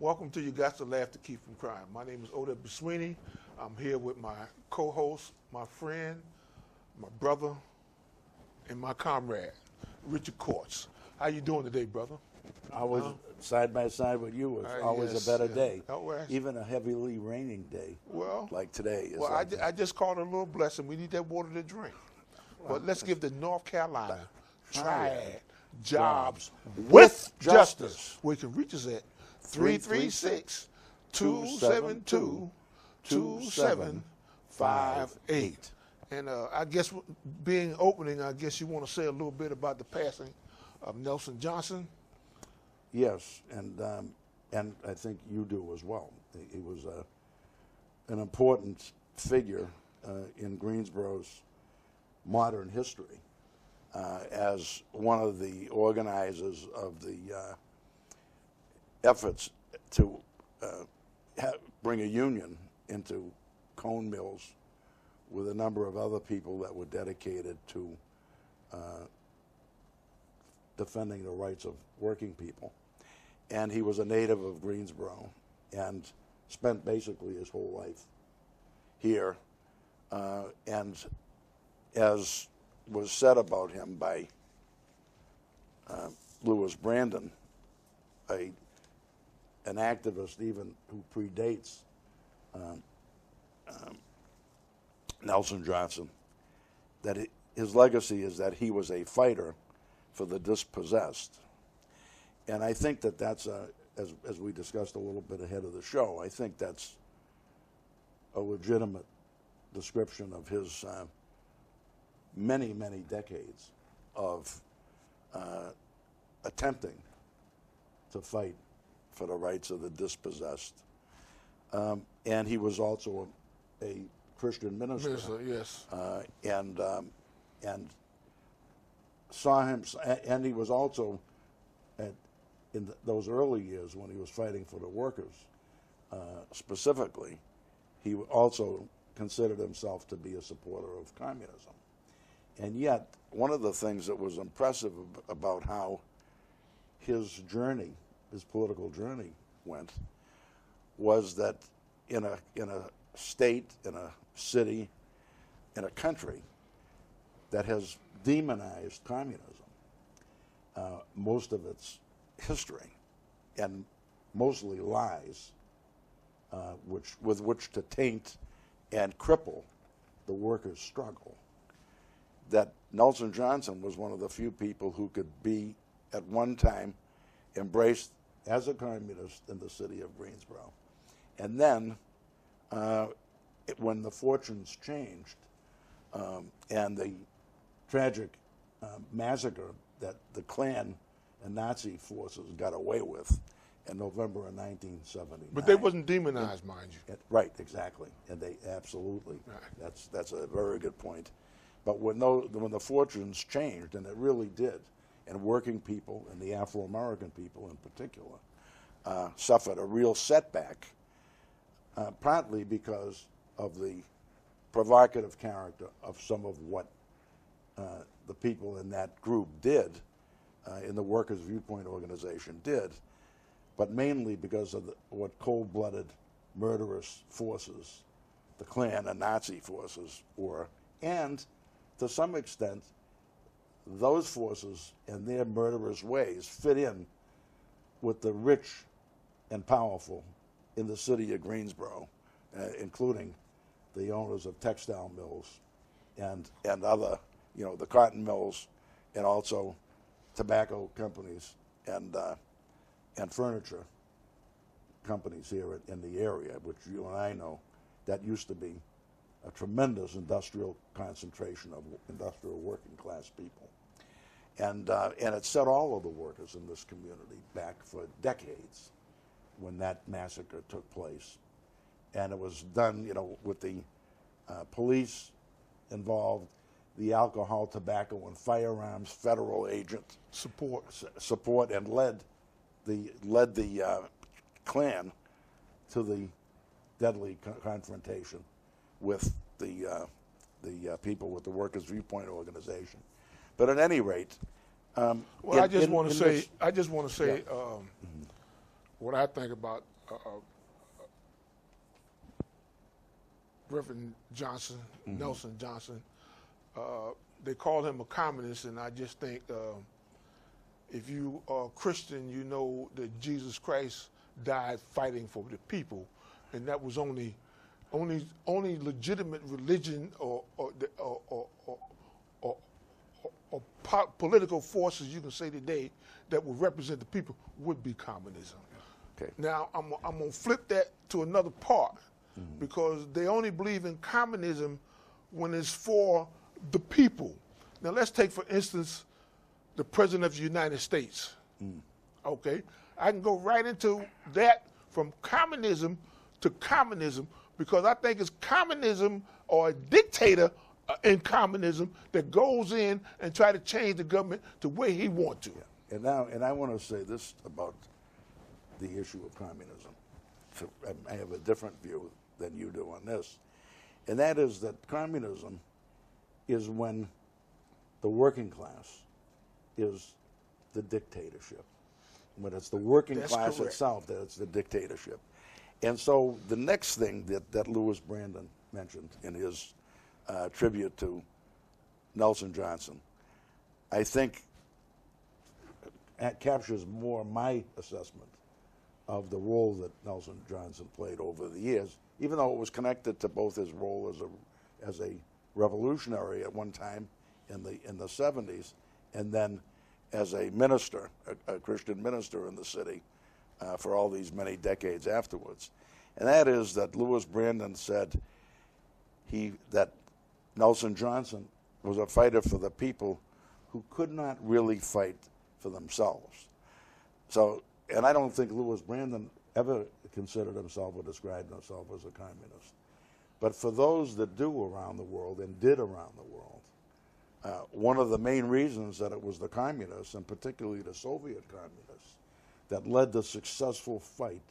Welcome to You Got to Laugh to Keep from Crying. My name is Odette Buswini. I'm here with my co-host, my friend, my brother, and my comrade, Richard Courts. How you doing today, brother? Always side by side with you was always yes, a better yeah. day. Always. Even a heavily raining day like today. Is Well, like I just called it a little blessing. We need that water to drink. But let's give the North Carolina Triad Jobs with Justice. Where you can reach us at 336-272-2758. And I guess being opening, I guess you want to say a little bit about the passing of Nelson Johnson. Yes, and I think you do as well. He was an important figure in Greensboro's modern history as one of the organizers of the efforts to bring a union into Cone Mills with a number of other people that were dedicated to defending the rights of working people. And he was a native of Greensboro and spent basically his whole life here. And as was said about him by Lewis Brandon, an activist even who predates Nelson Johnson, that his legacy is that he was a fighter for the dispossessed. And I think that that's, as we discussed a little bit ahead of the show, I think that's a legitimate description of his many, many decades of attempting to fight for the rights of the dispossessed. And he was also a Christian minister. Yes. And saw him, and he was also in those early years when he was fighting for the workers, specifically, he also considered himself to be a supporter of communism. And yet, one of the things that was impressive about how his journey, his political journey went, was that in a state, in a city, in a country that has demonized communism, most of its history, and mostly lies, with which to taint and cripple the workers' struggle, that Nelson Johnson was one of the few people who could be, at one time, embraced as a communist in the city of Greensboro. And then, when the fortunes changed, and the tragic massacre that the Klan and Nazi forces got away with in November of 1979. But they wasn't demonized, mind you. Right, exactly, and they absolutely. Right. That's a very good point. But when the fortunes changed, and it really did, and working people and the Afro-American people in particular suffered a real setback, partly because of the provocative character of some of what the people in that group did, in the Workers' Viewpoint organization did, but mainly because of what cold-blooded, murderous forces the Klan and Nazi forces were, and to some extent, those forces and their murderous ways fit in with the rich and powerful in the city of Greensboro, including the owners of textile mills and other, the cotton mills, and also tobacco companies and furniture companies here in the area, which you and I know, that used to be a tremendous industrial concentration of industrial working class people. And it set all of the workers in this community back for decades when that massacre took place. And it was done, with the police involved, the alcohol, tobacco, and firearms federal agent support, and led the Klan to the deadly confrontation with the people with the Workers' Viewpoint organization. But at any rate, I just want to say, what I think about Reverend Johnson, Nelson Johnson, they call him a communist, and I just think if you are a Christian, you know that Jesus Christ died fighting for the people, and that was only legitimate religion or political forces you can say today that would represent the people would be communism. Okay. Now I'm gonna flip that to another part, because they only believe in communism when it's for the people. Now let's take, for instance, the President of the United States. Okay, I can go right into that, from communism to communism, because I think it's communism or a dictator in communism that goes in and try to change the government to where he wants to. Yeah. And I want to say this about the issue of communism. So I have a different view than you do on this, and that is that communism is when the working class is the dictatorship. When it's the working class correct. itself that it's the dictatorship. And so the next thing that Louis Brandon mentioned in his tribute to Nelson Johnson, I think captures more my assessment of the role that Nelson Johnson played over the years, even though it was connected to both his role as a revolutionary at one time in the 70s, and then as a minister, a Christian minister in the city for all these many decades afterwards. And that is that Louis Brandon said that Nelson Johnson was a fighter for the people who could not really fight for themselves. So, and I don't think Louis Brandon ever considered himself or described himself as a communist. But for those that do around the world and did around the world, one of the main reasons that it was the communists, and particularly the Soviet communists, that led the successful fight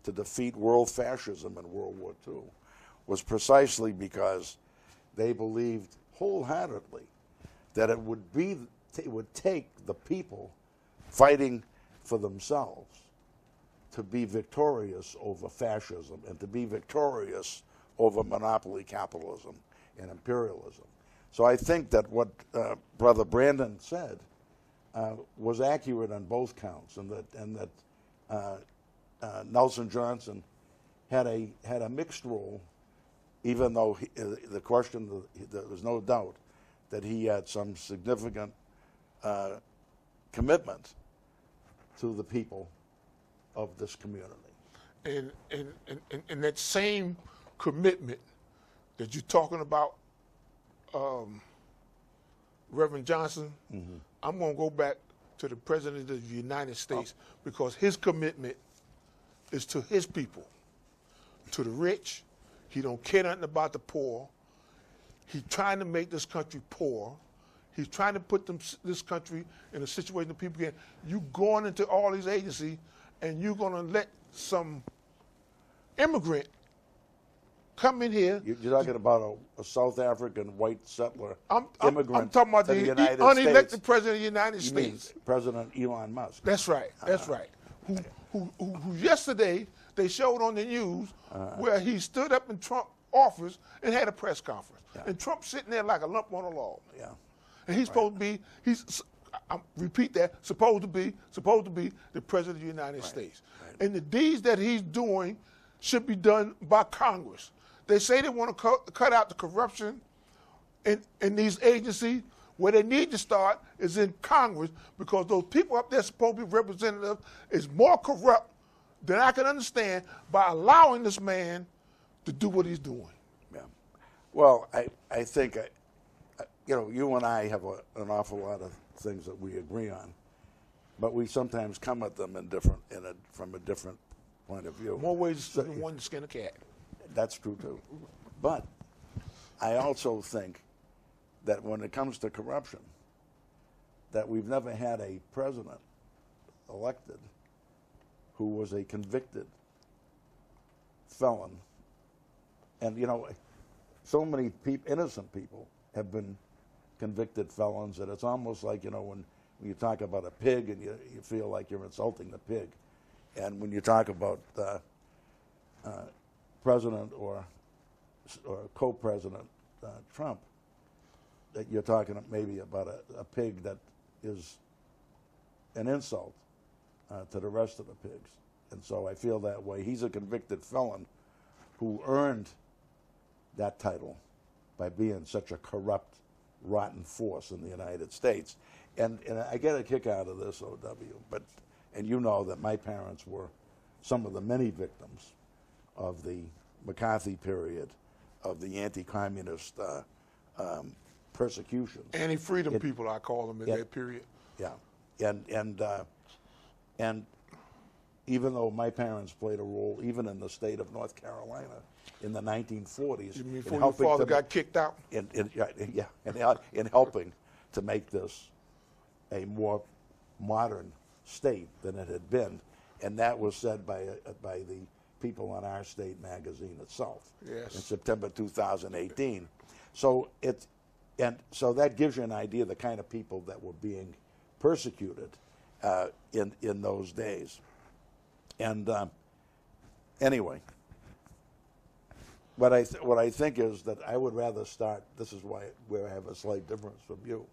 to defeat world fascism in World War II was precisely because they believed wholeheartedly that it would take the people fighting for themselves to be victorious over fascism and to be victorious over monopoly capitalism and imperialism. So I think that what Brother Brandon said was accurate on both counts, and that Nelson Johnson had a mixed role, even though there's no doubt that he had some significant commitment to the people of this community. And that same commitment that you're talking about, Reverend Johnson, I'm going to go back to the President of the United States, because his commitment is to his people, to the rich. He don't care nothing about the poor. He's trying to make this country poor. He's trying to put this country in a situation that people can. You going into all these agencies, and you're going to let some immigrant come in here. You're talking about a South African white settler immigrant. I'm talking about the unelected States. President of the United States. President Elon Musk. That's right. That's right. Who yesterday they showed on the news where he stood up in Trump's office and had a press conference, and Trump's sitting there like a lump on a log. Yeah. And he's supposed to be. I repeat that. Supposed to be the President of the United States. Right. And the deeds that he's doing should be done by Congress. They say they want to cut out the corruption in these agencies. Where they need to start is in Congress, because those people up there supposed to be representatives is more corrupt than I can understand by allowing this man to do what he's doing. Yeah. Well, I think, you and I have an awful lot of things that we agree on, but we sometimes come at them from a different point of view. More ways than one to skin a cat. That's true too. But I also think that when it comes to corruption, that we've never had a president elected who was a convicted felon. And, so many innocent people have been convicted felons that it's almost like, when you talk about a pig and you feel like you're insulting the pig. And when you talk about President or co-president Trump, that you're talking maybe about a pig that is an insult to the rest of the pigs. And so I feel that way. He's a convicted felon who earned that title by being such a corrupt, rotten force in the United States. And I get a kick out of this, O.W., and you know that my parents were some of the many victims of the McCarthy period, of the anti-communist persecutions. Anti-freedom people, I call them in that period. Yeah, and even though my parents played a role, even in the state of North Carolina in the 1940s, you mean before your father got kicked out? In helping to make this a more modern state than it had been, and that was said by the people on Our State magazine itself in September 2018. So so that gives you an idea of the kind of people that were being persecuted in those days. And anyway, what I think is that I would rather start. This is where I have a slight difference from you.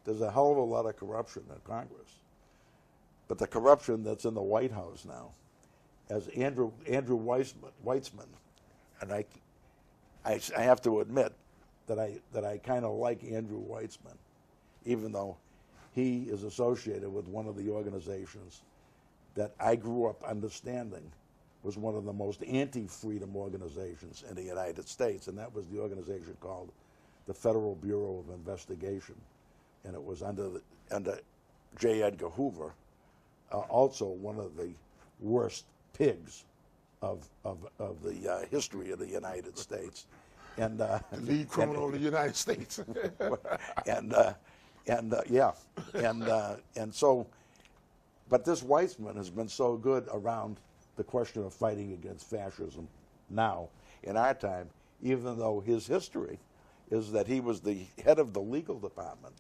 There's a hell of a lot of corruption in Congress, but the corruption that's in the White House now, as Andrew Weitzman, and I have to admit that I kind of like Andrew Weitzman, even though he is associated with one of the organizations that I grew up understanding was one of the most anti-freedom organizations in the United States, and that was the organization called the Federal Bureau of Investigation, and it was under J. Edgar Hoover, also one of the worst pigs of the history of the United States, and the lead criminal of the United States, and so. But this Weitzman has been so good around the question of fighting against fascism now, in our time, even though his history is that he was the head of the legal department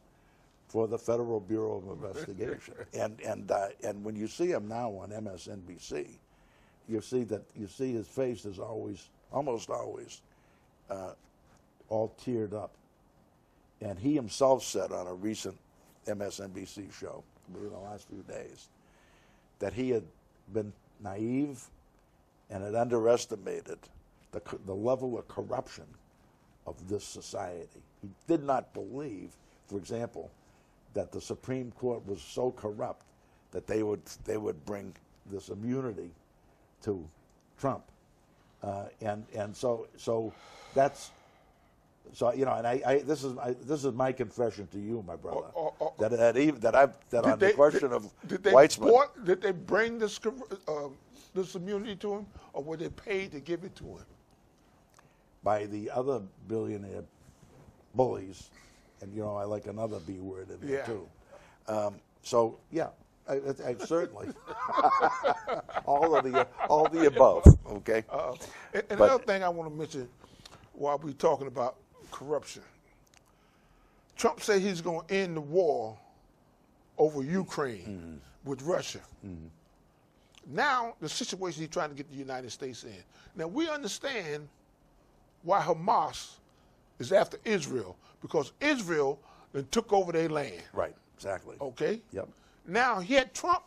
for the Federal Bureau of Investigation. And when you see him now on MSNBC, you see his face is almost always all teared up. And he himself said on a recent MSNBC show within the last few days that he had been naive and had underestimated the level of corruption of this society. He did not believe, for example, that the Supreme Court was so corrupt that they would bring this immunity to Trump, and so that's. So and this is my confession to you, my brother, that on the question of Weitzman, did they bring this immunity to him, or were they paid to give it to him? By the other billionaire bullies, and I like another B word in there too. So yeah, I certainly all the above. Okay. Another thing I want to mention while we're talking about corruption. Trump said he's going to end the war over Ukraine with Russia. Now, the situation he's trying to get the United States in. Now, we understand why Hamas is after Israel, because Israel then took over their land. Right, exactly. Okay? Yep. Now, he had Trump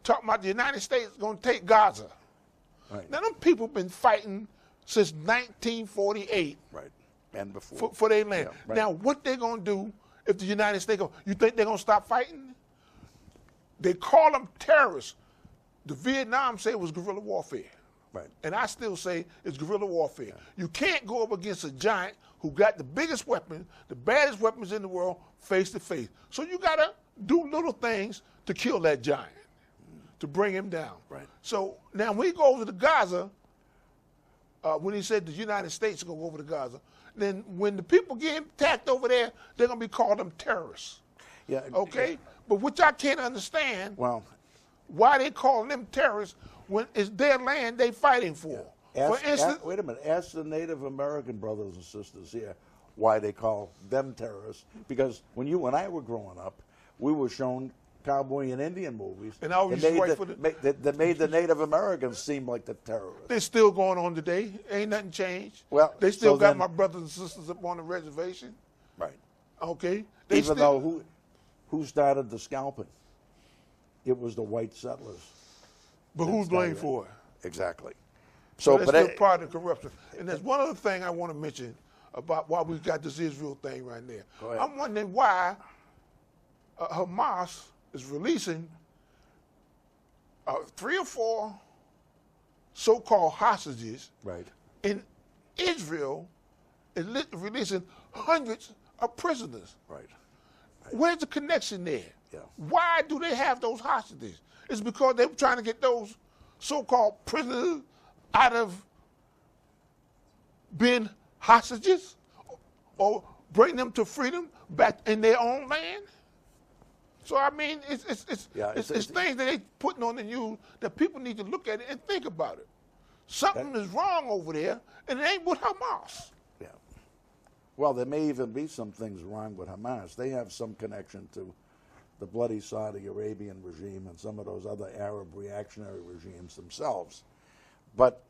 talking about the United States going to take Gaza. Right. Now, them people been fighting since 1948. Right. And before. For their land. Yeah, right. Now, what they going to do if the United States go? You think they're going to stop fighting? They call them terrorists. The Vietnam say it was guerrilla warfare. Right. And I still say it's guerrilla warfare. Yeah. You can't go up against a giant who got the biggest weapons, the baddest weapons in the world, face to face. So you got to do little things to kill that giant, to bring him down. Right. So now when he goes to Gaza, when he said the United States is going to go over to Gaza, then when the people get attacked over there, they're going to be called them terrorists. Yeah. Okay? But which I can't understand why they call them terrorists when it's their land they fighting for. Yeah. For instance, wait a minute. Ask the Native American brothers and sisters here why they call them terrorists. Because when I were growing up, we were shown cowboy and Indian movies. And I always wait for that made the Native Americans seem like the terrorists. They're still going on today. Ain't nothing changed. Well, they still so got then, my brothers and sisters up on the reservation. Right. Okay. Even though who started the scalping? It was the white settlers. But who's blamed for it? Exactly. So that's still part of the corruption. And there's one other thing I want to mention about why we got this Israel thing right there. Go ahead. I'm wondering why Hamas is releasing 3 or 4 so-called hostages. Right. And Israel is releasing hundreds of prisoners. Right. Where's the connection there? Yeah. Why do they have those hostages? It's because they're trying to get those so-called prisoners out of being hostages or bring them to freedom back in their own land. So I mean, it's things that they putting on the news that people need to look at it and think about it. Something is wrong over there, and it ain't with Hamas. Yeah. Well, there may even be some things wrong with Hamas. They have some connection to the bloody Saudi Arabian regime and some of those other Arab reactionary regimes themselves. But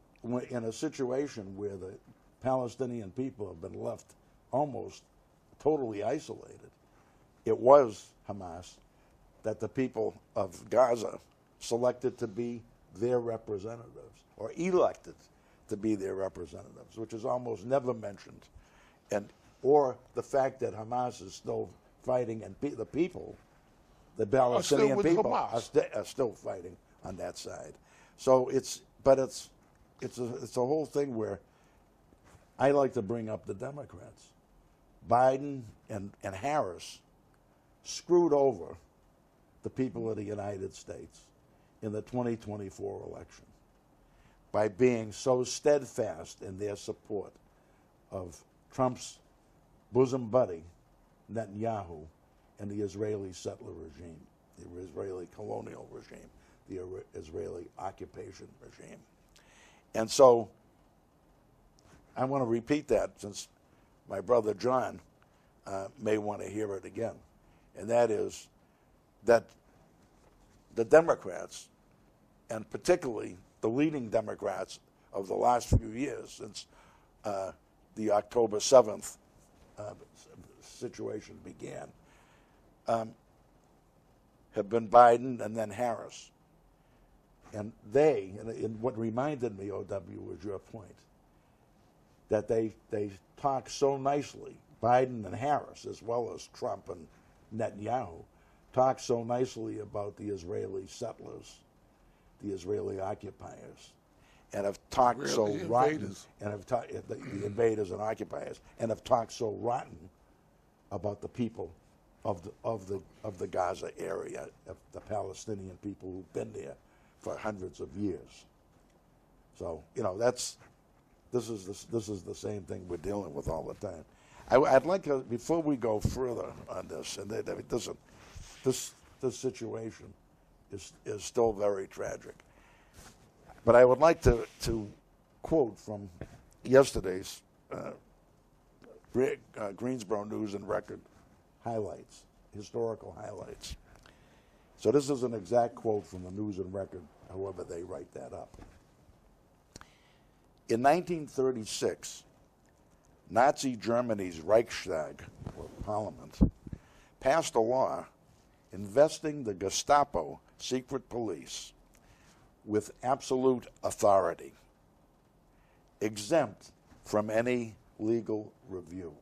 in a situation where the Palestinian people have been left almost totally isolated, it was Hamas that the people of Gaza selected to be their representatives or elected to be their representatives, which is almost never mentioned. Or the fact that Hamas is still fighting and the people, the Palestinian people, are still fighting on that side. So it's a whole thing where I like to bring up the Democrats. Biden and Harris screwed over the people of the United States in the 2024 election by being so steadfast in their support of Trump's bosom buddy, Netanyahu, and the Israeli settler regime, the Israeli colonial regime, the Israeli occupation regime. And so I want to repeat that since my brother John may want to hear it again. And that is that the Democrats, and particularly the leading Democrats of the last few years since the October 7th situation began, have been Biden and then Harris. And and what reminded me, O.W., was your point, that they talk so nicely, Biden and Harris, as well as Trump and Netanyahu, talk so nicely about the Israeli settlers, the Israeli occupiers, and have talked so rotten, and have talked the invaders and occupiers, and have talked so rotten about the people of the Gaza area, of the Palestinian people who've been there for hundreds of years. So this is the same thing we're dealing with all the time. I'd like to, before we go further on this, and this situation is still very tragic, but I would like to quote from yesterday's Greensboro News and Record highlights, historical highlights. So this is an exact quote from the News and Record, however they write that up. In 1936, Nazi Germany's Reichstag, or parliament, passed a law investing the Gestapo secret police with absolute authority, exempt from any legal review.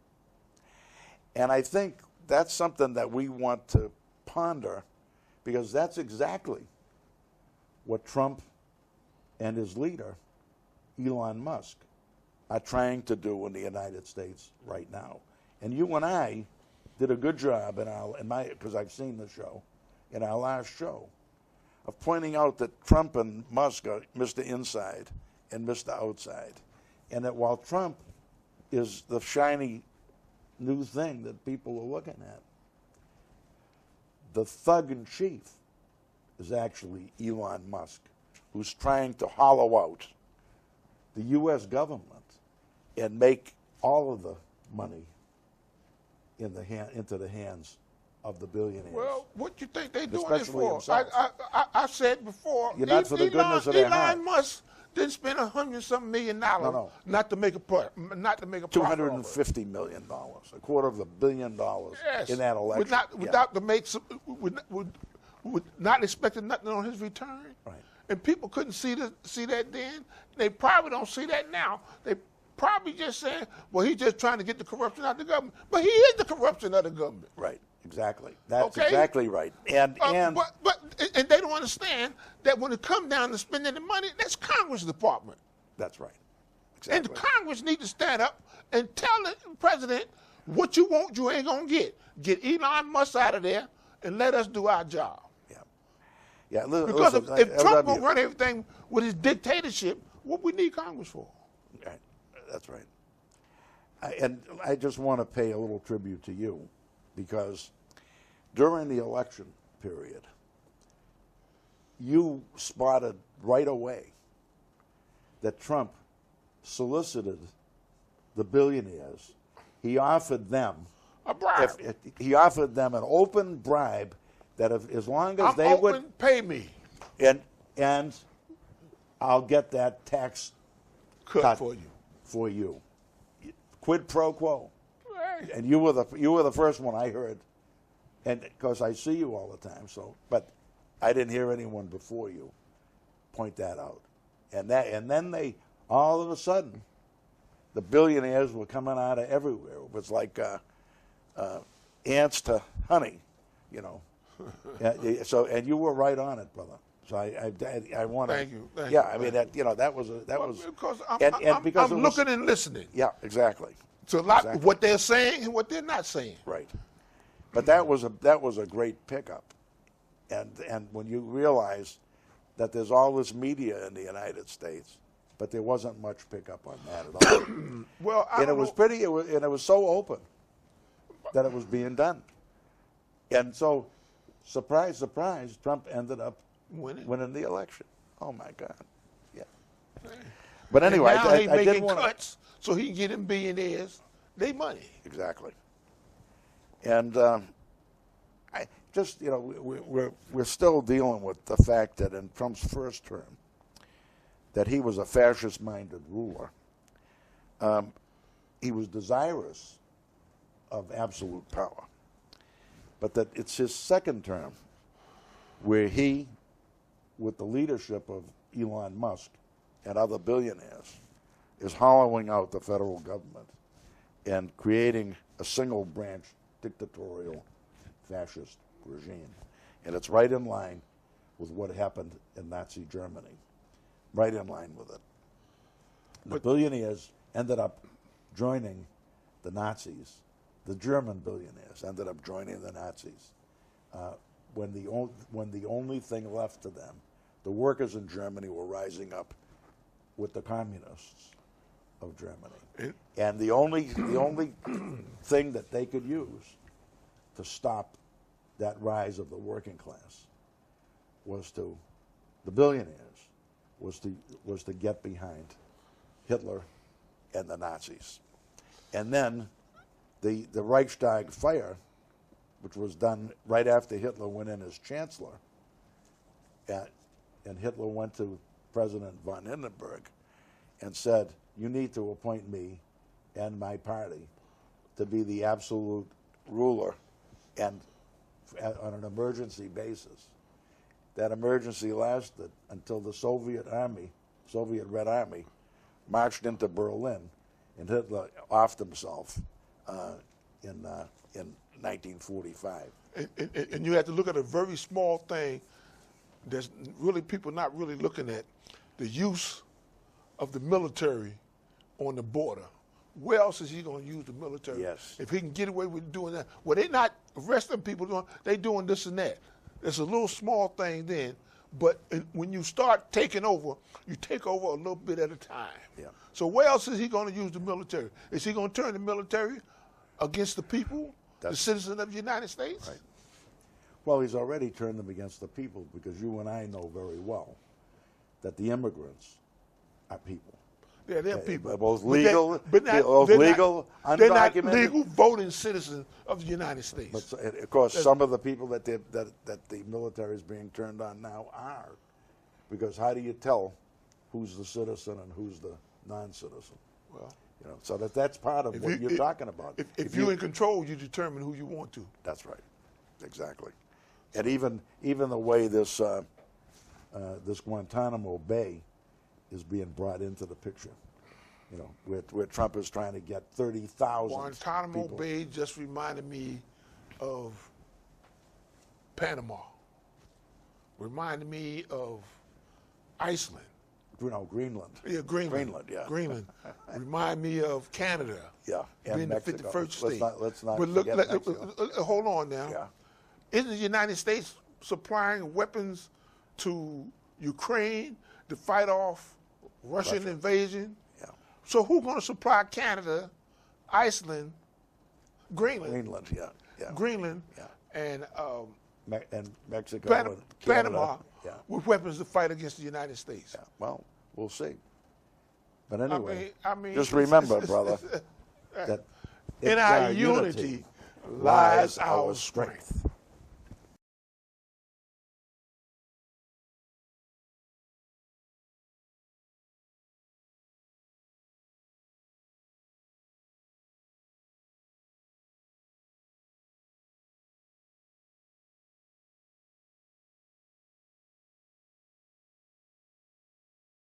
And I think that's something that we want to ponder, because that's exactly what Trump and his leader, Elon Musk, are trying to do in the United States right now. And you and I did a good job because I've seen the show, in our last show, of pointing out that Trump and Musk are Mr. Inside and Mr. Outside. And that while Trump is the shiny new thing that people are looking at, the thug in chief is actually Elon Musk, who's trying to hollow out the U.S. government and make all of the money into the hands of the billionaires. Well, what you think they doing it Especially for? himself. I said before, You're not for the goodness of their heart. Elon Musk didn't spend $100-something million No. not to make a profit. $250 million, $250 million Yes. in that election. Without to make some, with not expecting nothing on his return. Right. And people couldn't see that then. They probably don't see that now. They probably just saying, well, he's just trying to get the corruption out of the government. But he is the corruption of the government. Right. Exactly. That's Okay? exactly right. And But they don't understand that when it comes down to spending the money, that's Congress department. that's right. And Exactly. the Congress need to stand up and tell the president what you want, you ain't gonna get. Get Elon Musk out of there and let us do our job. Yeah. Because listen, if Trump LW, gonna run everything with his dictatorship, what we need Congress for? Right. That's right. And I just want to pay a little tribute to you, because during the election period, you spotted right away that Trump solicited the billionaires. He offered them A bribe. he offered them an open bribe that as long as I'm they open, would pay me. and I'll get that tax Cut for you. Quid pro quo. Hey. And you were the first one I heard, and because I see you all the time. So, but I didn't hear anyone before you point that out. And then they all of a sudden, the billionaires were coming out of everywhere. It was like ants to honey, you know. So, and you were right on it, brother. So I want to. Thank you. Yeah, I mean that was because because I'm looking and listening. Yeah, exactly. So what they're saying and what they're not saying. Right. But that was a great pickup, and when you realize that there's all this media in the United States, but there wasn't much pickup on that at all. Well, And it was so open that it was being done, and so surprise, surprise, Trump ended up winning the election. Oh my God, yeah. But anyway, and now I he's did making want cuts so he can get them billionaires their money. exactly, and I just we're still dealing with the fact that in Trump's first term, that he was a fascist-minded ruler. He was desirous of absolute power, but that it's his second term where he, with the leadership of Elon Musk and other billionaires, is hollowing out the federal government and creating a single-branch dictatorial fascist regime. And it's right in line with what happened in Nazi Germany. Right in line with it. The billionaires ended up joining the Nazis. The German billionaires ended up joining the Nazis. When the only thing left to them, the workers in Germany were rising up with the communists of Germany, and the only thing that they could use to stop that rise of the working class was the billionaires was to get behind Hitler and the Nazis, and then the Reichstag fire, which was done right after Hitler went in as chancellor, and Hitler went to President von Hindenburg and said, "You need to appoint me and my party to be the absolute ruler, and on an emergency basis." That emergency lasted until the Soviet Red Army, marched into Berlin, and Hitler offed himself in 1945. And you have to look at a very small thing. There's really people not really looking at the use of the military on the border. Where else is he going to use the military? Yes. If he can get away with doing that. Well, they're not arresting people doing. They doing this and that. It's a little small thing then, but when you start taking over, you take over a little bit at a time. Yeah. So where else is he going to use the military? Is he going to turn the military against the people, the citizens of the United States? Right. Well, he's already turned them against the people, because you and I know very well that the immigrants are people. Yeah, they're people. Both legal, But both legal, undocumented. They're not legal voting citizens of the United States. But of course, some of the people that the military is being turned on now are, because how do you tell who's the citizen and who's the non-citizen? Well, you know, so that's part of what you're talking about. If you're in control, you determine who you want to. That's right, exactly. And even the way this this Guantanamo Bay is being brought into the picture, you know, where Trump is trying to get 30,000 Guantanamo people. Bay just reminded me of Panama. Reminded me of Iceland. You know, Greenland. Yeah, Greenland. Yeah. Greenland. Remind me of Canada. Yeah, and being Mexico. the 51st state. Let's not but look, forget Mexico. hold on now. Yeah. Isn't the United States supplying weapons to Ukraine to fight off Russian invasion? Yeah. So who's going to supply Canada, Iceland, Greenland? Greenland, yeah. Greenland, Yeah. And Mexico and Panama yeah. with weapons to fight against the United States. Yeah. Well, we'll see. But anyway, I mean, just remember, brother, that in our unity lies our strength.